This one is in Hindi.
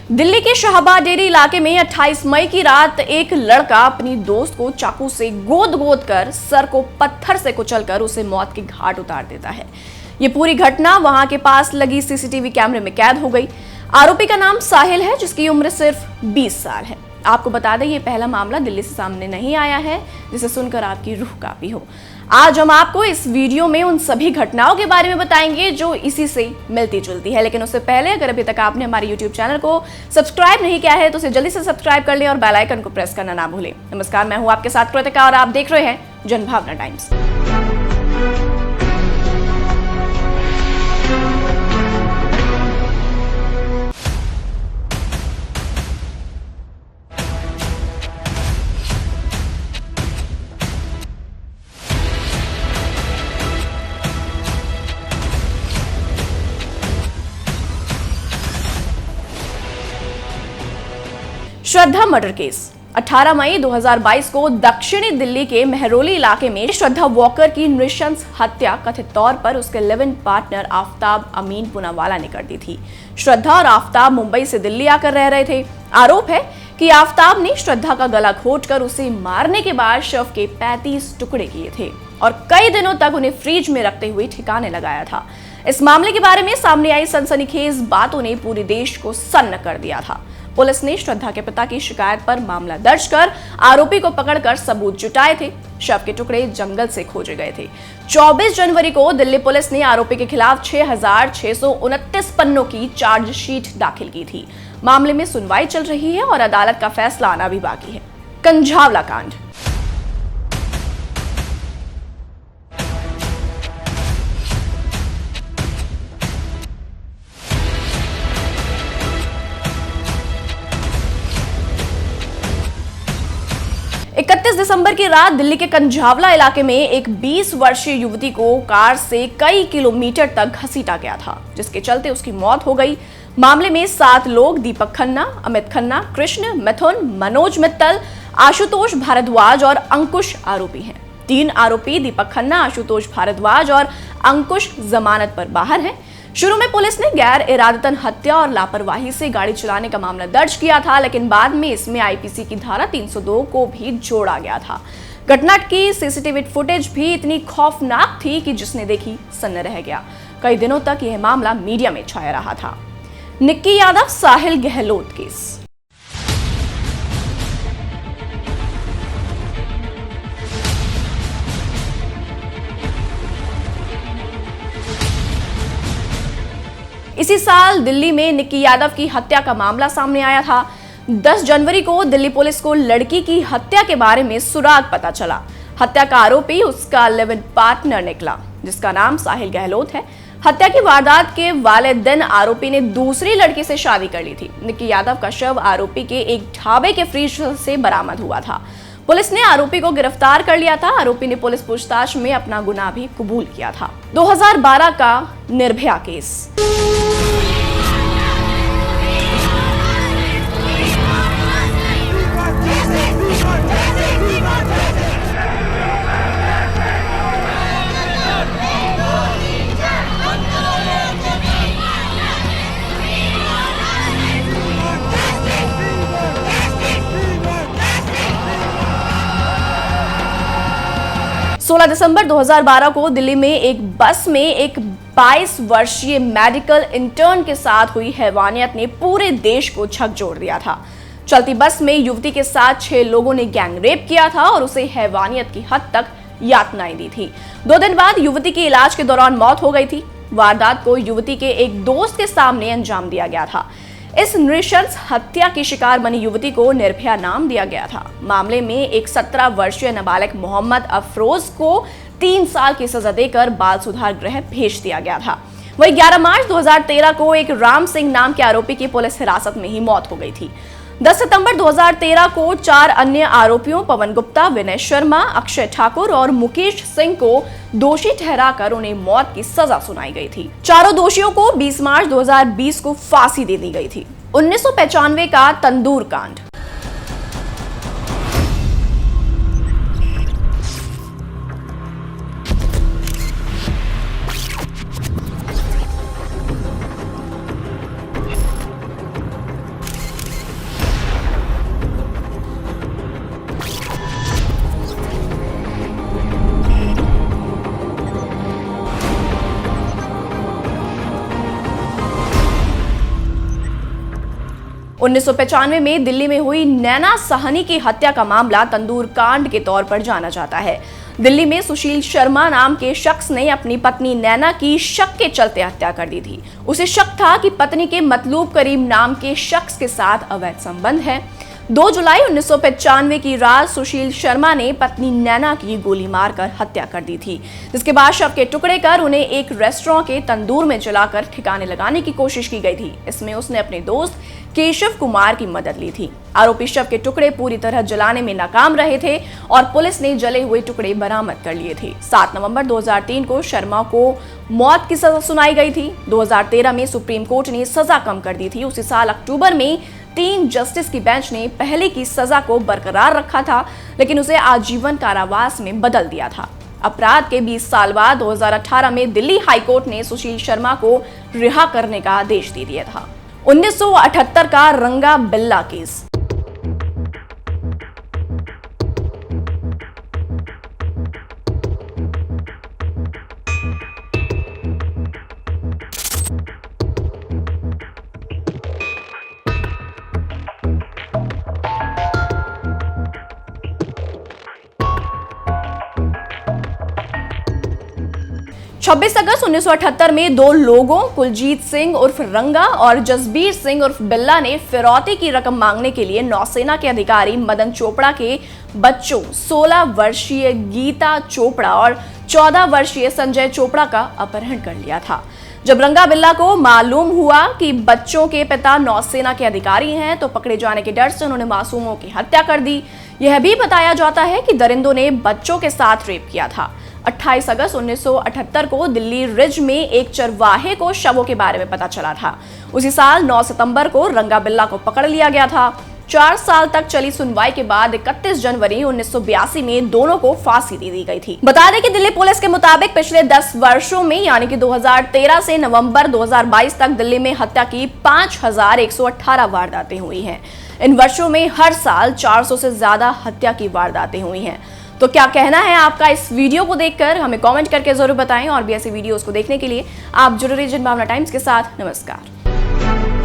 दिल्ली के शाहबाडेरी इलाके में 28 मई की रात एक लड़का अपनी दोस्त को चाकू से गोद कर सर को पत्थर से कुचलकर उसे मौत के घाट उतार देता है। ये पूरी घटना वहां के पास लगी सीसीटीवी कैमरे में कैद हो गई। आरोपी का नाम साहिल है, जिसकी उम्र सिर्फ 20 साल है। आपको बता दें, ये पहला मामला दिल्ली से सामने नहीं आया है जिसे सुनकर आपकी रूह कांपी हो। आज हम आपको इस वीडियो में उन सभी घटनाओं के बारे में बताएंगे जो इसी से मिलती जुलती है। लेकिन उससे पहले अगर अभी तक आपने हमारे YouTube चैनल को सब्सक्राइब नहीं किया है तो उसे जल्दी से सब्सक्राइब कर लें और बेल आइकन को प्रेस करना ना भूलें। नमस्कार, मैं हूं आपके साथ कृतिका और आप देख रहे हैं जनभावना टाइम्स। श्रद्धा मर्डर केस 18 मई 2022 को दक्षिणी दिल्ली के मेहरौली इलाके में श्रद्धा वॉकर की नृशंस हत्या कथित तौर पर उसके लिव इन पार्टनर आफ्ताब अमीन पूनावाला ने कर दी थी। श्रद्धा और आफ्ताब मुंबई से दिल्ली आकर रह रहे थे। आरोप है कि आफ्ताब ने श्रद्धा का गला घोंटकर उसे मारने के बाद शव के 35 टुकड़े किए थे और कई दिनों तक उन्हें फ्रिज में रखते हुए ठिकाने लगाया था। इस मामले के बारे में सामने आई सनसनीखेज बातों ने पूरे देश को सन्न कर दिया था। पुलिस ने श्रद्धा के पिता की शिकायत पर मामला दर्ज कर आरोपी को पकड़कर सबूत जुटाए थे। शव के टुकड़े जंगल से खोजे गए थे। 24 जनवरी को दिल्ली पुलिस ने आरोपी के खिलाफ 6,629 पन्नों की चार्जशीट दाखिल की थी। मामले में सुनवाई चल रही है और अदालत का फैसला आना भी बाकी है। कंझावला कांड। दिसंबर की रात दिल्ली के कंझावला इलाके में एक 20 वर्षीय युवती को कार से कई किलोमीटर तक घसीटा गया था, जिसके चलते उसकी मौत हो गई। मामले में 7 लोग दीपक खन्ना, अमित खन्ना, कृष्ण, मिथुन, मनोज मित्तल, आशुतोष भारद्वाज और अंकुश आरोपी हैं। 3 आरोपी दीपक खन्ना, आशुतोष भारद्वाज और अंकुश जमानत पर बाहर हैं। शुरू में पुलिस ने गैर इरादतन हत्या और लापरवाही से गाड़ी चलाने का मामला दर्ज किया था, लेकिन बाद में इसमें आईपीसी की धारा 302 को भी जोड़ा गया था। घटना की सीसीटीवी फुटेज भी इतनी खौफनाक थी कि जिसने देखी सन्न रह गया। कई दिनों तक यह मामला मीडिया में छाया रहा था। निक्की यादव साहिल गहलोत केस। इसी साल दिल्ली में निक्की यादव की हत्या का मामला सामने आया था। 10 जनवरी को दिल्ली पुलिस को लड़की की हत्या के बारे में सुराग पता चला। हत्या का आरोपी उसका लिव इन पार्टनर निकला, जिसका नाम साहिल गहलोत है। हत्या की वारदात के वाले दिन आरोपी ने दूसरी लड़की से शादी कर ली थी। निक्की यादव का शव आरोपी के एक ढाबे के फ्रिज से बरामद हुआ था। पुलिस ने आरोपी को गिरफ्तार कर लिया था। आरोपी ने पुलिस पूछताछ में अपना गुनाह भी कबूल किया था। 2012 का निर्भया केस। 16 दिसंबर 2012 को दिल्ली में एक बस में एक 22 वर्षीय मेडिकल इंटर्न के साथ हुई हैवानियत ने पूरे देश को झकझोर दिया था। चलती बस में युवती के साथ 6 लोगों ने गैंग रेप किया था और उसे हैवानियत की हद तक यातनाएं दी थी। 2 दिन बाद युवती की इलाज के दौरान मौत हो गई थी। वारदात को युवती के एक दोस्त के सामने अंजाम दिया गया था। इस नृशंस हत्या की शिकार बनी युवती को निर्भया नाम दिया गया था। मामले में एक 17 वर्षीय नाबालिग मोहम्मद अफरोज को 3 साल की सजा देकर बाल सुधार गृह भेज दिया गया था। वही 11 मार्च 2013 को एक राम सिंह नाम के आरोपी की पुलिस हिरासत में ही मौत हो गई थी। 10 सितंबर 2013 को 4 अन्य आरोपियों पवन गुप्ता, विनय शर्मा, अक्षय ठाकुर और मुकेश सिंह को दोषी ठहराकर उन्हें मौत की सजा सुनाई गई थी। चारों दोषियों को 20 मार्च 2020 को फांसी दे दी गई थी। 1995 का तंदूर कांड। 1995 में दिल्ली में हुई नैना साहनी की हत्या का मामला तंदूर कांड के तौर पर जाना जाता है। दिल्ली में सुशील शर्मा नाम के शख्स ने अपनी पत्नी नैना की शक के चलते हत्या कर दी थी। उसे शक था कि पत्नी के मतलूब करीम नाम के शख्स के साथ अवैध संबंध है। 2 जुलाई 1995 की रात सुशील शर्मा ने पत्नी नैना की गोली मारकर हत्या कर दी थी, जिसके बाद शव के टुकड़े कर उन्हें एक रेस्टोरेंट के तंदूर में जलाकर ठिकाने लगाने की कोशिश की गई थी। इसमें उसने अपने दोस्त केशव कुमार की मदद ली थी। आरोपी शव के टुकड़े पूरी तरह जलाने में नाकाम रहे थे और पुलिस ने जले हुए टुकड़े बरामद कर लिए थे। 7 नवंबर 2003 को शर्मा को मौत की सजा सुनाई गई थी। 2013 में सुप्रीम कोर्ट ने सजा कम कर दी थी। उसी साल अक्टूबर में 3 जस्टिस की बेंच ने पहले की सजा को बरकरार रखा था, लेकिन उसे आजीवन कारावास में बदल दिया था। अपराध के 20 साल बाद 2018 में दिल्ली हाईकोर्ट ने सुशील शर्मा को रिहा करने का आदेश दे दिया था। 1978 का रंगा बिल्ला केस। छब्बीस अगस्त 1978 में 2 लोगों कुलजीत सिंह उर्फ रंगा और जसबीर सिंह उर्फ बिल्ला ने फिरौती की रकम मांगने के लिए नौसेना के अधिकारी मदन चोपड़ा के बच्चों 16 वर्षीय गीता चोपड़ा और 14 वर्षीय संजय चोपड़ा का अपहरण कर लिया था। जब रंगा बिल्ला को मालूम हुआ कि बच्चों के पिता नौसेना के अधिकारी हैं, तो पकड़े जाने के डर से उन्होंने मासूमों की हत्या कर दी। यह भी बताया जाता है कि दरिंदों ने बच्चों के साथ रेप किया था। 28 अगस्त 1978 को दिल्ली रिज में एक चरवाहे को शवों के बारे में पता चला था। उसी साल 9 सितंबर को रंगा बिल्ला को पकड़ लिया गया था। 4 साल तक चली सुनवाई के बाद 31 जनवरी 1982 में दोनों को फांसी दे दी गई थी। बता दें कि दिल्ली पुलिस के मुताबिक पिछले 10 वर्षों में यानी कि 2013 से नवंबर 2022 तक दिल्ली में हत्या की 5118 वारदातें हुई हैं। इन वर्षों में हर साल 400 से ज्यादा हत्या की वारदातें हुई हैं। तो क्या कहना है आपका इस वीडियो को देखकर, हमें कमेंट करके जरूर बताएं। और भी ऐसी वीडियोस को देखने के लिए आप जुड़े रहिए जनभावना टाइम्स के साथ। नमस्कार।